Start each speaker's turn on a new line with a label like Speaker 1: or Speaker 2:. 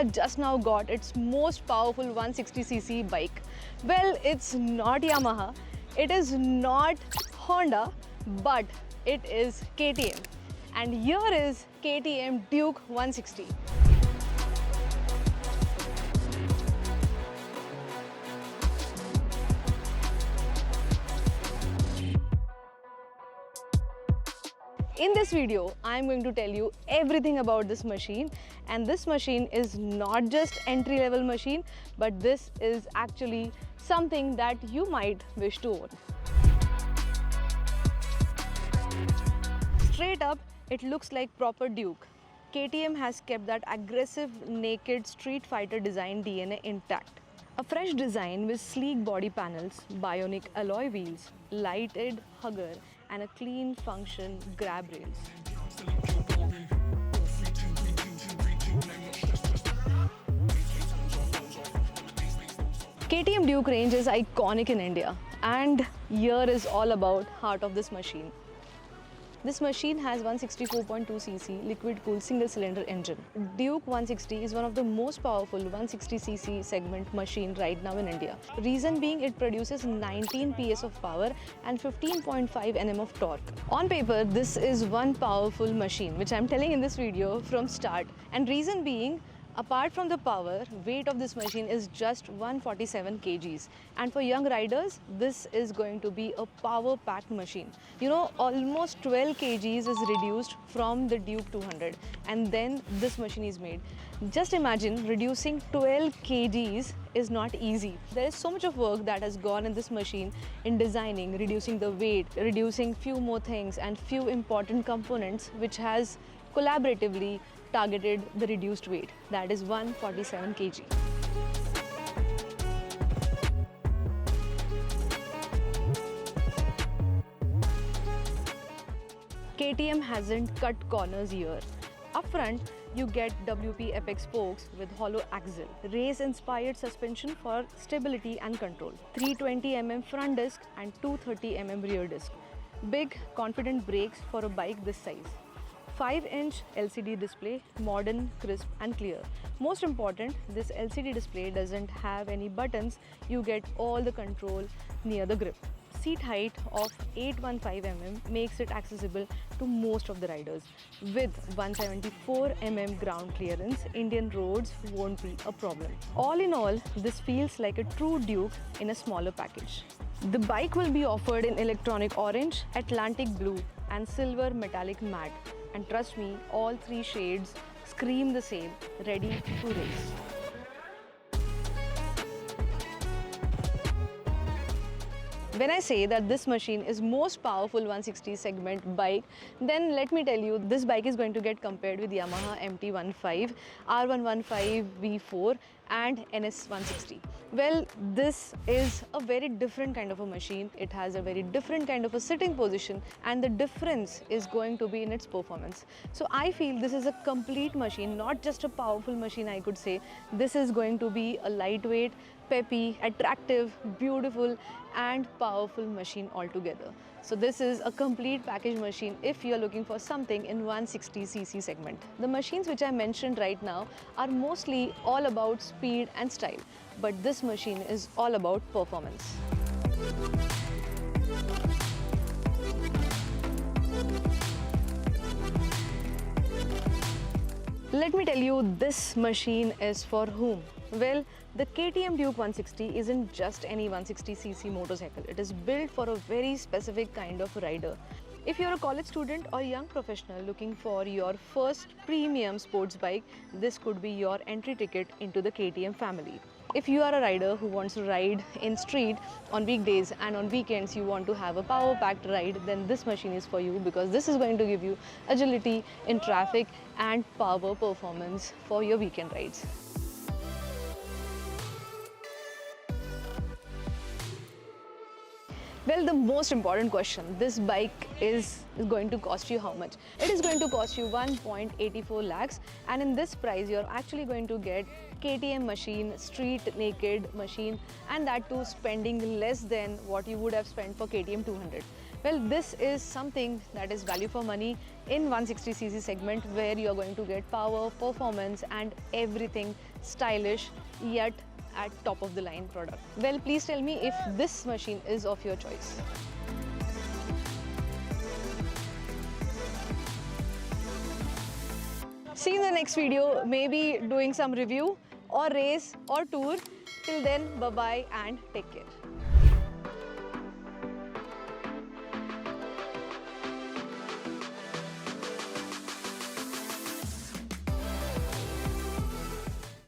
Speaker 1: Yamaha just now got its most powerful 160cc bike. Well, it's not Yamaha, it is not Honda, but it is KTM. And here is KTM Duke 160. In this video, I am going to tell you everything about this machine, and this machine is not just entry-level machine, but this is actually something that you might wish to own. Straight up, it looks like proper Duke. KTM has kept that aggressive, naked Street Fighter design DNA intact. A fresh design with sleek body panels, bionic alloy wheels, lighted hugger, and a clean function grab rails. KTM Duke range is iconic in India, and here is all about heart of this machine. This machine has 164.2cc liquid-cooled single-cylinder engine. Duke 160 is one of the most powerful 160cc segment machine right now in India. Reason being, it produces 19 PS of power and 15.5 Nm of torque. On paper, this is one powerful machine, which I'm telling in this video from start. And reason being, apart from the power, weight of this machine is just 147 kgs. And for young riders, this is going to be a power-packed machine. You know, almost 12 kgs is reduced from the Duke 200, and then this machine is made. Just imagine, reducing 12 kgs is not easy. There is so much of work that has gone in this machine in designing, reducing the weight, reducing few more things and few important components, which has collaboratively targeted the reduced weight, that is 147 kg. KTM hasn't cut corners here. Up front, you get WP Apex spokes with hollow axle, race-inspired suspension for stability and control, 320mm front disc and 230mm rear disc, big confident brakes for a bike this size. 5-inch LCD display, modern, crisp and clear. Most important, this LCD display doesn't have any buttons. You get all the control near the grip. Seat height of 815mm makes it accessible to most of the riders. With 174mm ground clearance, Indian roads won't be a problem. All in all, this feels like a true Duke in a smaller package. The bike will be offered in electronic orange, Atlantic blue and silver metallic matte. And trust me, all three shades scream the same, ready to race. When I say that this machine is most powerful 160 segment bike, then let me tell you, this bike is going to get compared with Yamaha MT-15, R115 V4 and NS160. Well, this is a very different kind of a machine. It has a very different kind of a sitting position, and the difference is going to be in its performance. So I feel this is a complete machine, not just a powerful machine, I could say. This is going to be a lightweight, peppy, attractive, beautiful and powerful machine altogether. So this is a complete package machine if you're looking for something in 160cc segment. The machines which I mentioned right now are mostly all about speed and style, but this machine is all about performance. Let me tell you, this machine is for whom? Well, the KTM Duke 160 isn't just any 160cc motorcycle. It is built for a very specific kind of rider. If you're a college student or young professional looking for your first premium sports bike, this could be your entry ticket into the KTM family. If you are a rider who wants to ride in street on weekdays and on weekends you want to have a power-packed ride, then this machine is for you, because this is going to give you agility in traffic and power performance for your weekend rides. Well, the most important question, this bike is going to cost you how much? It is going to cost you 1.84 lakhs, and in this price you're actually going to get KTM machine, street naked machine, and that too spending less than what you would have spent for KTM 200. Well, this is something that is value for money in 160cc segment, where you are going to get power, performance and everything stylish yet at top of the line product. Well, please tell me if this machine is of your choice. See you in the next video, maybe doing some review or race or tour. Till then, bye bye and take care.